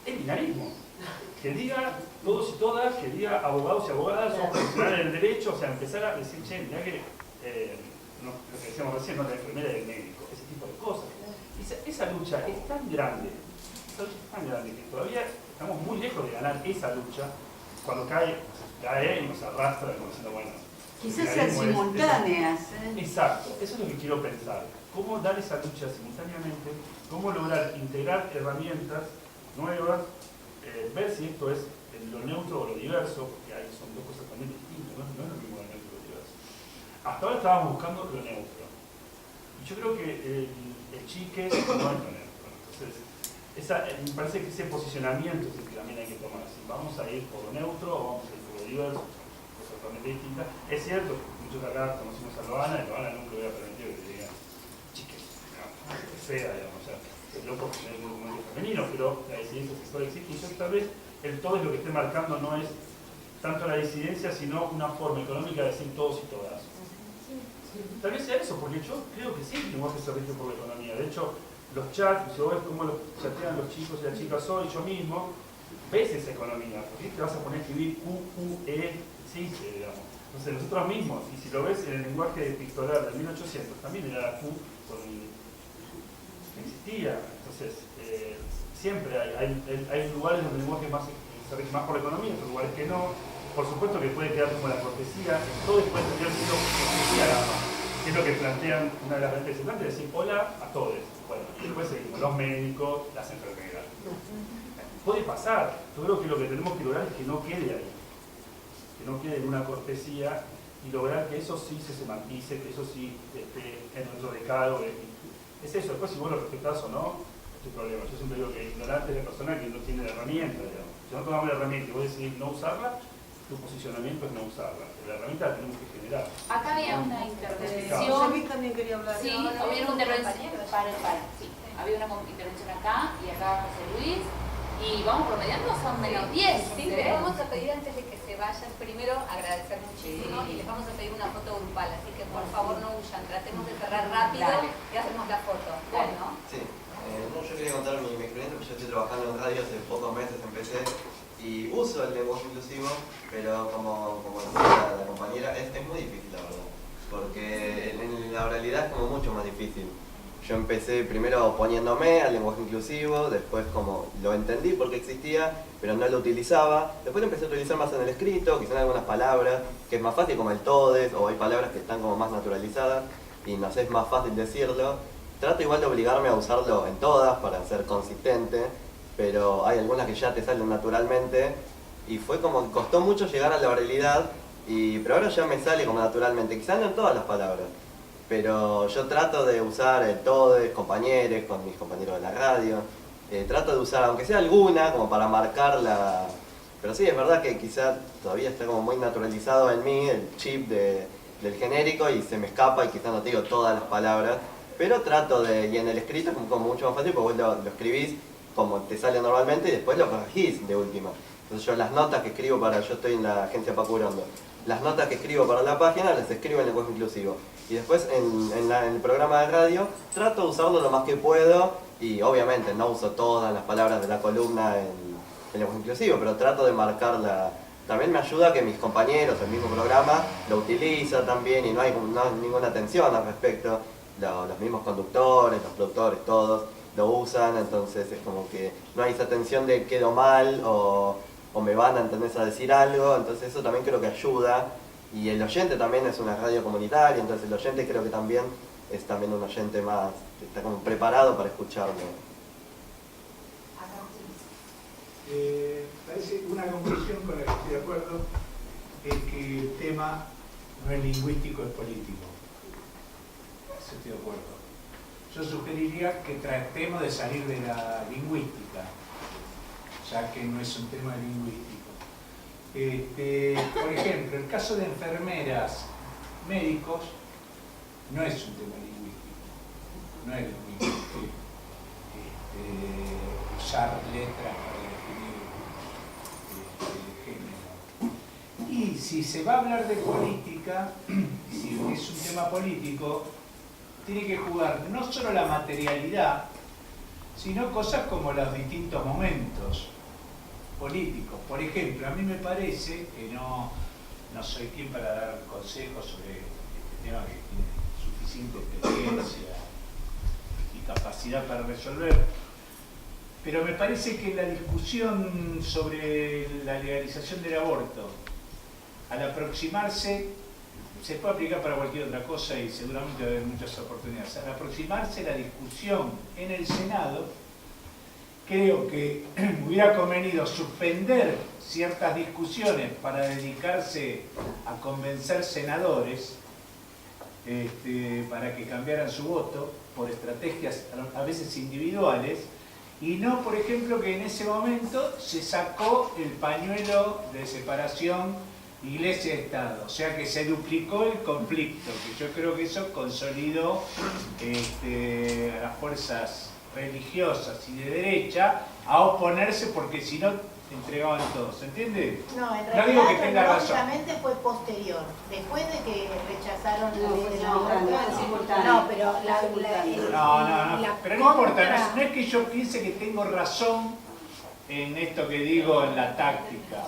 el binarismo. Que diga todos y todas, que diga abogados y abogadas, somos profesionales del derecho, o sea, empezar a decir, che, mirá que, lo que decíamos recién, ¿no? La enfermera y el médico, ese tipo de cosas. Esa lucha es tan grande, que todavía estamos muy lejos de ganar esa lucha, cuando cae y nos arrastra, como diciendo, bueno,
quizás sean simultáneas.
Exacto, eso es lo que quiero pensar. Cómo dar esa lucha simultáneamente, cómo lograr integrar herramientas nuevas, ver si esto es lo neutro o lo diverso, porque ahí son dos cosas también distintas, no es lo mismo lo neutro y lo diverso. Hasta ahora estábamos buscando lo neutro. Y yo creo que el chique no es lo neutro. Entonces, me parece que ese posicionamiento es el que también hay que tomar. Si vamos a ir por lo neutro o vamos a ir por lo diverso, cosas totalmente distintas. Es cierto, muchos acá conocimos a Loana, y Loana nunca hubiera permitido que te digan chiques, es fea, digamos, o sea, es loco que tener un documento femenino, pero la disidencia sexual existe y yo tal vez el todo es lo que esté marcando no es tanto la disidencia, sino una forma económica de decir todos y todas. Tal vez sea eso, porque yo creo que sí el lenguaje se rige por la economía. De hecho, los chats, si vos ves cómo los chatean los chicos y las chicas hoy, yo mismo, ves esa economía. ¿Por qué te vas a poner a escribir Q, Q, E, sí, digamos? Entonces nosotros mismos, y si lo ves en el lenguaje pictorial del 1800, también era la Q con que existía. Entonces, siempre hay lugares donde el lenguaje se rige más por la economía, otros lugares que no. Por supuesto que puede quedar como la cortesía, todo puede terminar siendo cortesía nada más. Que es lo que plantean una de las representantes, decir hola a todos. Bueno, y después seguimos los médicos, las enfermeras. Puede pasar. Yo creo que lo que tenemos que lograr es que no quede ahí. Que no quede en una cortesía y lograr que eso sí se semantice, que eso sí esté en nuestro decálogo. Es eso. Después si vos lo respetás o no, es tu problema. Yo siempre digo que ignorante es la persona que no tiene la herramienta, digamos. Si no tomamos la herramienta y vos decidís no usarla, tu posicionamiento es no usarla. La herramienta la tenemos que generar.
Acá había una intervención.
Yo también quería hablar.
Sí, había una intervención. Sí. Había una intervención acá y acá José Luis. Y vamos promediando, son menos 10.
Sí, les vamos a pedir antes de que se vayan, primero agradecer muchísimo y les vamos a pedir una foto grupal, así que por favor no huyan, tratemos de cerrar rápido y hacemos la foto. ¿No?
Sí, yo quería contar mi experiencia, porque yo estoy trabajando en radio hace pocos meses, empecé y uso el lenguaje inclusivo, pero como decía la compañera, es muy difícil la verdad, porque en la oralidad es como mucho más difícil. yo empecé primero oponiéndome al lenguaje inclusivo, después como lo entendí porque existía, pero no lo utilizaba. Después lo empecé a utilizar más en el escrito, quizás en algunas palabras, que es más fácil como el todes, o hay palabras que están como más naturalizadas y nos es más fácil decirlo. Trato igual de obligarme a usarlo en todas para ser consistente, pero hay algunas que ya te salen naturalmente y fue como que costó mucho llegar a la oralidad, pero ahora ya me sale como naturalmente, quizás no en todas las palabras, pero yo trato de usar el todes, compañeros, con mis compañeros de la radio, trato de usar aunque sea alguna como para marcar la... Pero sí, es verdad que quizás todavía está como muy naturalizado en mí el chip del genérico y se me escapa y quizás no te digo todas las palabras, pero trato de, y en el escrito es como mucho más fácil porque vos lo escribís como te sale normalmente y después lo corregís de última. Entonces yo las notas que escribo yo estoy en la agencia Paco Urondo, las notas que escribo para la página las escribo en lenguaje inclusivo. Y después en el programa de radio trato de usarlo lo más que puedo y obviamente no uso todas las palabras de la columna en lenguaje inclusivo, pero trato de marcarla. También me ayuda que mis compañeros, el mismo programa, lo utiliza también y no hay ninguna tensión al respecto. Los mismos conductores, los productores, todos lo usan, entonces es como que no hay esa tensión de quedo mal o me van a entender a decir algo, entonces eso también creo que ayuda. Y el oyente también es una radio comunitaria, entonces el oyente creo que también es también un oyente más, que está como preparado para escucharlo.
Parece una conclusión con la que estoy de acuerdo es que el tema no es lingüístico, es político. Eso estoy de acuerdo. Yo sugeriría que tratemos de salir de la lingüística, ya que no es un tema lingüístico. Por ejemplo, el caso de enfermeras, médicos, no es un tema lingüístico, no es lo mismo que usar letras para definir el género. Y si se va a hablar de política, si es un tema político, tiene que jugar no solo la materialidad, sino cosas como los distintos momentos políticos. Por ejemplo, a mí me parece que no soy quien para dar consejos sobre este tema, que tiene suficiente experiencia y capacidad para resolver, pero me parece que la discusión sobre la legalización del aborto, al aproximarse, se puede aplicar para cualquier otra cosa y seguramente va a haber muchas oportunidades, al aproximarse la discusión en el Senado, creo que hubiera convenido suspender ciertas discusiones para dedicarse a convencer senadores para que cambiaran su voto por estrategias a veces individuales, y no, por ejemplo, que en ese momento se sacó el pañuelo de separación Iglesia-Estado, o sea que se duplicó el conflicto, que yo creo que eso consolidó a las fuerzas religiosas y de derecha a oponerse, porque si no entregaban todo, ¿se entiende?
No, en
no digo que
realidad
tenga razón.
tecnológicamente fue posterior, después de que rechazaron la ley de la
No,
pero
pero no importa, no es que yo piense que tengo razón en esto que digo en la táctica,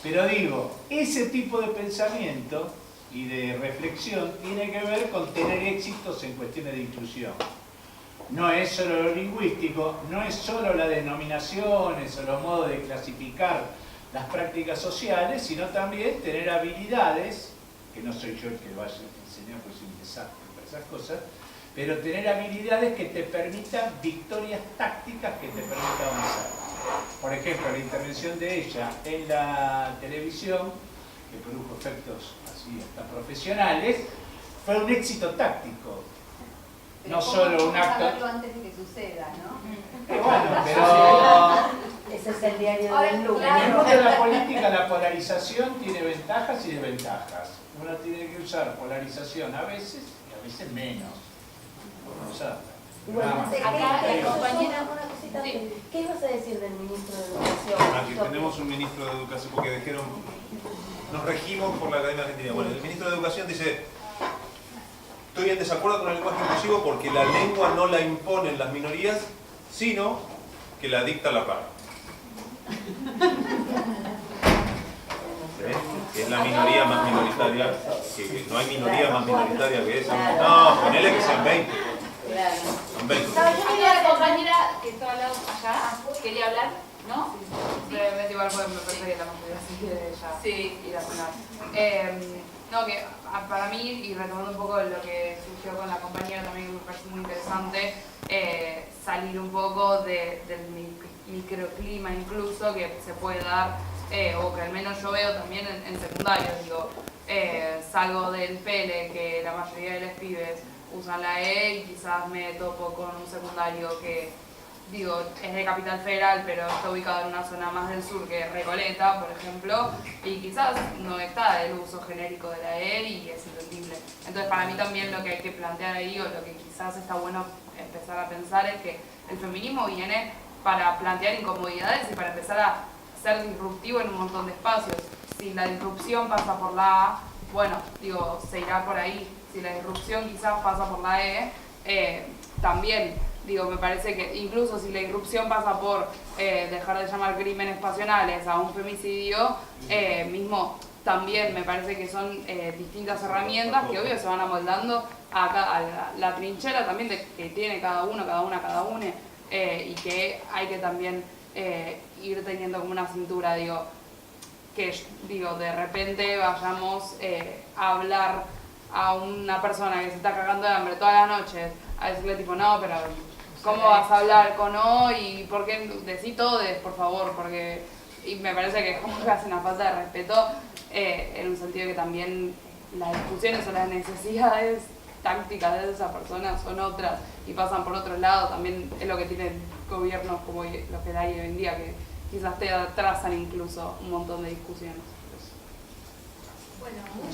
pero digo, ese tipo de pensamiento y de reflexión tiene que ver con tener éxitos en cuestiones de inclusión. No es solo lo lingüístico, no es solo las denominaciones o los modos de clasificar las prácticas sociales, sino también tener habilidades, que no soy yo el que lo vaya a enseñar porque soy un desastre para esas cosas, pero tener habilidades que te permitan victorias tácticas que te permitan avanzar. Por ejemplo, la intervención de ella en la televisión, que produjo efectos así hasta profesionales, fue un éxito táctico.
Pero
no solo un acto...
saberlo antes de que suceda, ¿no?
Bueno, pero...
Ese es el diario
Ahora,
del lunes.
En el mundo de la política, la polarización tiene ventajas y desventajas. Uno tiene que usar polarización a veces y a veces menos. Por usarla.
¿Qué ibas a decir del ministro de Educación?
Aquí tenemos un ministro de Educación, porque nos regimos por la Academia Argentina. Bueno, el ministro de Educación dice: estoy en desacuerdo con el lenguaje inclusivo porque la lengua no la imponen las minorías, sino que la dicta la RAE. Que es la minoría más minoritaria, que no hay minoría más minoritaria que esa. No, ponele que sean 20. Bacon.
No, yo tenía la compañera que estaba al lado allá, quería hablar, ¿no? Brevemente igual porque me parece que la mayoría se quiere ya ir a cenar. No, que para mí, y retomando un poco lo que surgió con la compañera también, me parece muy interesante salir un poco del microclima incluso que se puede dar, o que al menos yo veo también en secundario. Digo, salgo del PELE, que la mayoría de los pibes usan la E, y quizás me topo con un secundario que, digo, es de Capital Federal, pero está ubicado en una zona más del sur que Recoleta, por ejemplo, y quizás no está el uso genérico de la E y es entendible. Entonces, para mí también lo que hay que plantear ahí, o lo que quizás está bueno empezar a pensar, es que el feminismo viene para plantear incomodidades y para empezar a ser disruptivo en un montón de espacios. Si la disrupción pasa por la A, bueno, digo, se irá por ahí. Si la disrupción quizás pasa por la E, también, digo, me parece que incluso si la disrupción pasa por dejar de llamar crímenes pasionales a un femicidio, mismo también me parece que son distintas herramientas que obvio se van amoldando a la trinchera también que tiene cada uno, cada una, y que hay que también ir teniendo como una cintura, digo, que de repente vayamos a hablar a una persona que se está cagando de hambre todas las noches, a decirle tipo, no, pero ¿cómo vas a hablar con O? ¿Y por qué decí todes, por favor? Porque, y me parece que es como que hace una falta de respeto, en un sentido que también las discusiones o las necesidades tácticas de esa persona son otras y pasan por otro lado. También es lo que tienen gobiernos como los que hay hoy en día, que quizás te atrasan incluso un montón de discusiones.
Bueno,